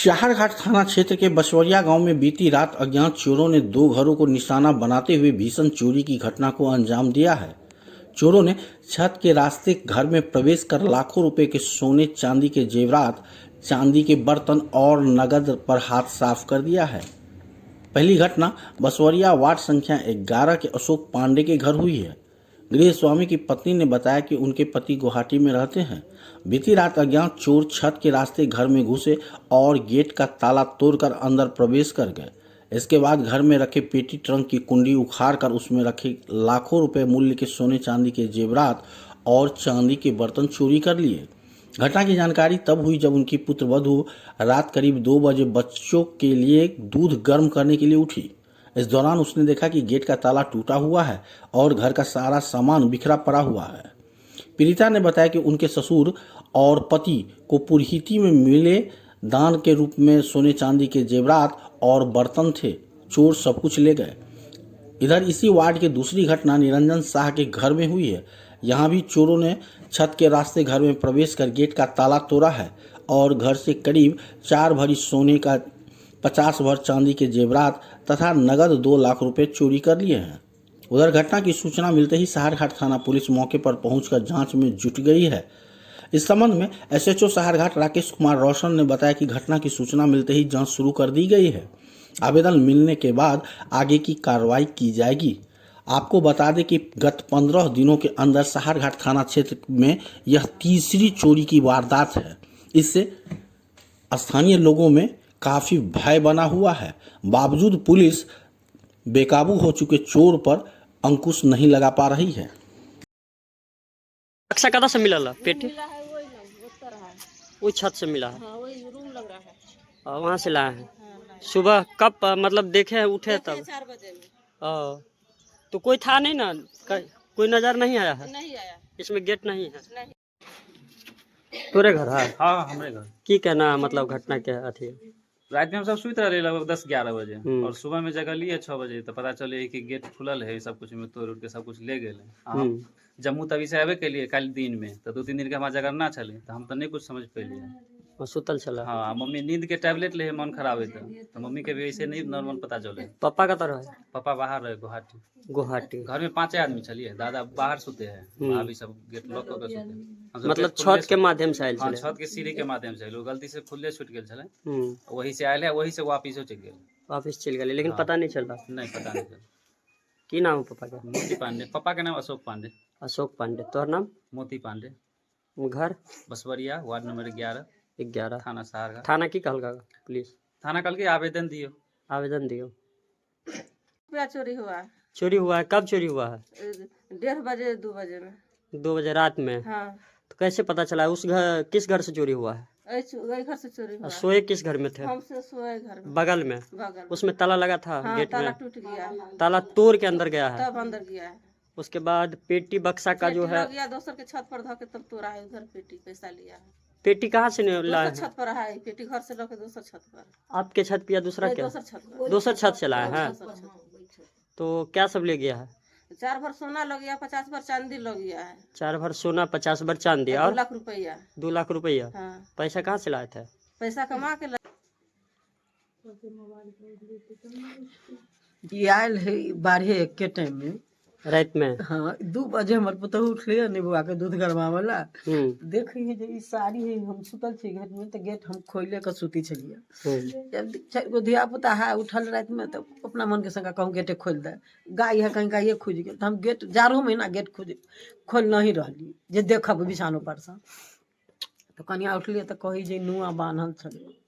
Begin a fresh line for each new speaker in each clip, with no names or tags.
शाहरघाट थाना क्षेत्र के बसवरिया गांव में बीती रात अज्ञात चोरों ने दो घरों को निशाना बनाते हुए भीषण चोरी की घटना को अंजाम दिया है। चोरों ने छत के रास्ते घर में प्रवेश कर लाखों रुपए के सोने चांदी के जेवरात, चांदी के बर्तन और नगद पर हाथ साफ कर दिया है। पहली घटना बसवरिया वार्ड संख्या 11 के अशोक पांडे के घर हुई है। गृह स्वामी की पत्नी ने बताया कि उनके पति गुवाहाटी में रहते हैं। बीती रात अज्ञात चोर छत के रास्ते घर में घुसे और गेट का ताला तोड़कर अंदर प्रवेश कर गए। इसके बाद घर में रखे पेटी ट्रंक की कुंडी उखाड़कर उसमें रखे लाखों रुपए मूल्य के सोने चांदी के जेवरात और चांदी के बर्तन चोरी कर लिए। घटना की जानकारी तब हुई जब उनकी पुत्रवधू रात करीब 2 बजे बच्चों के लिए दूध गर्म करने के लिए उठी। इस दौरान उसने देखा कि गेट का ताला टूटा हुआ है और घर का सारा सामान बिखरा पड़ा हुआ है। पीड़िता ने बताया कि उनके ससुर और पति को पुरहिती में मिले दान के रूप में सोने चांदी के जेवरात और बर्तन थे। चोर सब कुछ ले गए। इधर इसी वार्ड की दूसरी घटना निरंजन शाह के घर में हुई है। यहाँ भी चोरों ने छत के रास्ते घर में प्रवेश कर गेट का ताला तोड़ा है और घर से करीब 4 भरी सोने का 50 भर चांदी के जेवरात तथा नगद 2 लाख रुपए चोरी कर लिए हैं। उधर घटना की सूचना मिलते ही साहरघाट थाना पुलिस मौके पर पहुंचकर जांच में जुट गई है। इस संबंध में एसएचओ साहरघाट राकेश कुमार रोशन ने बताया कि घटना की सूचना मिलते ही जांच शुरू कर दी गई है। आवेदन मिलने के बाद आगे की कार्रवाई की जाएगी। आपको बता दें कि गत 15 दिनों के अंदर साहरघाट थाना क्षेत्र में यह तीसरी चोरी की वारदात है। इससे स्थानीय लोगों में काफी भय बना हुआ है। बावजूद पुलिस बेकाबू हो चुके चोर पर अंकुश नहीं लगा पा रही है।
अक्सा कदा से मिला ला पेटी वही छत से मिला है।
हाँ, वही रूम लग रहा है।
वहाँ से लाए हैं।
हाँ।
सुबह कब मतलब देखे हैं उठे
देखे
तब
4 बजे में।
तो कोई था नहीं ना, कोई नजर नहीं आया है।
नहीं आया।
इसमें गेट नहीं है।
नहीं।
तोरे घर है?
हाँ हमरे घर
की कहना मतलब घटना क्या अथी?
रात में हम सब सुत रहे लगभग 10-11 बजे और सुबह में जगलिए 6 बजे तो पता चले कि गेट खुलल है, सब कुछ में तोड़ उड़ के सब कुछ ले गए। हम जम्मू तभी से आवे के लिए कल दिन में तो 2-3 दिन के हमारा जगरना चले तो हम तो नहीं कुछ समझ पैलिए।
सुतल चला।
हाँ मम्मी नींद के टैबलेट ले मन खराब है तो मम्मी के भी ऐसे नहीं नॉर्मल पता चले।
पापा का तरह है?
पापा बाहर रहे गुवाहाटी।
गुवाहाटी।
घर में 5 आदमी चलिए, दादा बाहर सोते हैं, भाभी सब गेट लॉक करके सोते।
मतलब छत के माध्यम से आयल
हाँ
छले?
छत के सीढ़ी के माध्यम से लोग गलती से खुले छूट गए छले, वही से आयल है, वही से वापिस चल गए।
वापिस चल गए लेकिन पता नहीं चला?
नहीं पता नहीं चला।
की नाम है पापा का?
मोती पांडे। पापा का नाम अशोक पांडे।
अशोक पांडे। तोहर नाम?
मोती पांडे।
घर?
बसवरिया वार्ड नंबर 11 थाना साहरघाट।
थाना की कहल पुलिस?
थाना कल के आवेदन दियो।
आवेदन दियो।
रुपया चोरी हुआ है।
चोरी हुआ है? कब चोरी हुआ है?
1:30 बजे 2 बजे में।
2 बजे रात में?
हाँ।
तो कैसे पता चला? उस घर किस घर से चोरी हुआ है?
वही घर से चोरी हुआ।
सोए किस घर में थे?
हमसे सोए घर में।
बगल में?
बगल।
उसमें ताला लगा था?
हाँ,
गेट
ताला
में
टूट गया है।
ताला तोड़ के अंदर गया है?
तब अंदर गया है।
उसके बाद पेटी बक्सा का जो है
गया दोसर के छत पर धो के तब तोड़ा है। उधर पेटी पैसा लिया है।
पेटी कहाँ से लाए हैं?
छत पर है पेटी, घर से लेके दोसर छत पर।
आपके छत पे या दूसरा क्या?
दोसर छत पर।
दोसर छत से लाए हैं? तो क्या सब ले गया है?
4 भर सोना लग गया, 50 भर चांदी लग गया है।
4 भर सोना, 50 भर चांदी और
2 लाख रुपया।
2 लाख रुपया।
हाँ।
पैसा कहाँ से लाए थे?
पैसा कमा के
आयल है 12-1 के टाइम में
रात में।
हाँ 2 बजे हमारे पुतः उठले नेबुआ के दूध गरमावला देखे है जे ई साड़ी है। हम सुतल छी घर में तो गेट हम खोले के सुती छलिए। जब 4 गो धिया पुता है उठल रात में तो अपना मन के संग कहूँ गेटे खोल दे। गाय है कहीं गाये खुज गए तो हम गेट 11 महीना गेट खोल नहीं रही जे देखब बिछानो पर से। तो कनिया उठलिए तो कही जे नुआ बान्हल छलिए।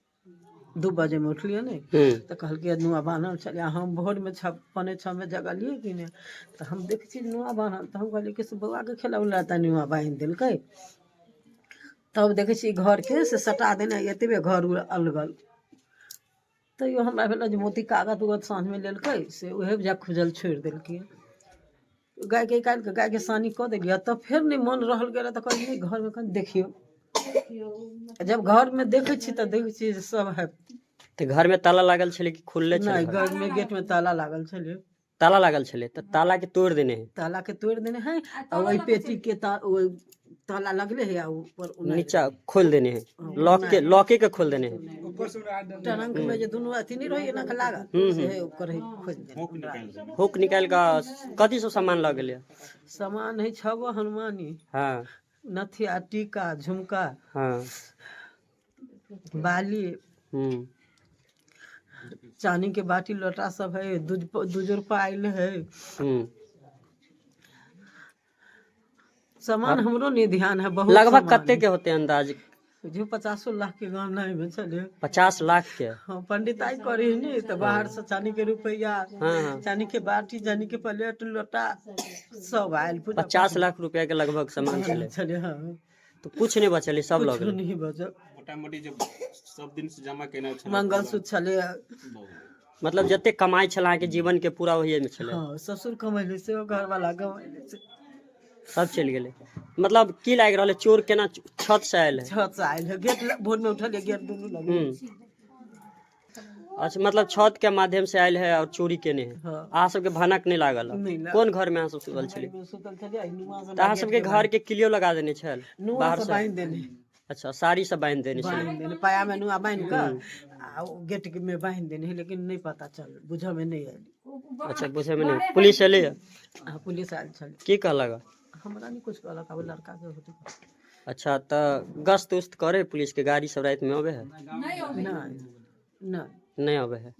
2 बजे में उठलिए नहीं तो कहल के नुआ बान्हल चलिए। हम भोर में 5-6 में जगलिए कि नहीं तो हम देखे छी नुआ बान्हल तो हम कहलिए कि से बउआ के खेला तो नुआ बांध दिलकै। तब देखे छी घर के से सटा देने एतबे घर अलगल। तैयो हमरा भेल जे मोती कागज उगज साँझ में लेलकै से उहे जा खुजल छोड़ि देलकै। गाय के काल के गाय के सानी कऽ देलिए तब फिर नहीं मन रहल गेल तो कहलिए घर में कहीं देखियो। जब घर में देखे छी तो देखे छी सब है।
तो घर में ताला लागल छले कि खुलले छले?
नहीं घर में गेट में ताला लागल छले।
ताला लागल छले तो ताला के तोड़ देने हैं?
ताला के तोड़ देने हैं और वही पेटी के ताला लगले है आ ऊपर उन्हें
नीचा खोल देने हैं, लॉके के खोल देने हैं।
टरंक में जो दोनों अथी नहीं रही ना लागा से है ऊपर ही खोज दे
हुक निकाल का कथी सब सामान लग गया?
सामान है 6 गो हनुमानी,
हाँ
नथिया, टीका, झुमका,
हाँ
बाली,
हम्म
चांदी के बाटी लोटा सब है, दूजोर पाइल है।
हम्म।
सामान हमरो नहीं ध्यान है, बहुत
लगभग
सामान
कत्ते के होते हैं अंदाज?
है। जो 50 लाख के गहना में चले
50 लाख के?
हाँ, पंडिताई करी नहीं तो बाहर से चांदी के रुपया,
हाँ।
चांदी के बाटी, चांदी के प्लेट लोटा सब आयल।
50 लाख रुपया के लगभग सामान चले,
चले हाँ,
तो कुछ नहीं बचल, सब
कुछ
लग गए।
नहीं बचा।
मोटामोटी जब सब दिन से जमा केना छले
मंगलसूत्र चले,
मतलब जते कमाई छल अहाँ के जीवन के पूरा वही में छले?
हाँ, ससुर कमैले से, घर वाला कमैले से,
सब चल गेले। मतलब की लाग रहल है, चोर केना छत से आयल है?
छत से आयल है, गेट भोर में उठल गेट दोनों लगे।
अच्छा, मतलब छत के माध्यम से आयल है और चोरी केने है।
हाँ।
अहाँ सबके भनक नहीं लागल?
नहीं लागल।
कौन घर में अहाँ सब सुतल छली?
सुतल चले आई नुआ से,
तो अहाँ सबके घर के किलियो लगा देने छल
नुआ
बाहर
से
से?
बांध देने,
अच्छा, साड़ी सब बांध देने छल।
बांध देने, पाया में नुआ बांध कर आ गेट में बांध देने, लेकिन नहीं पता चल, बुझ में नहीं आयल।
अच्छा, बुझे में नहीं? पुलिस एले?
हाँ, पुलिस आयल छल।
की कहलक?
हमरा नहीं कुछ कहलक, अब लड़का के होते।
अच्छा, तो गश्त उस्त करे पुलिस के गाड़ी सब रात में आवे है?
नहीं नहीं
नहीं आवे है।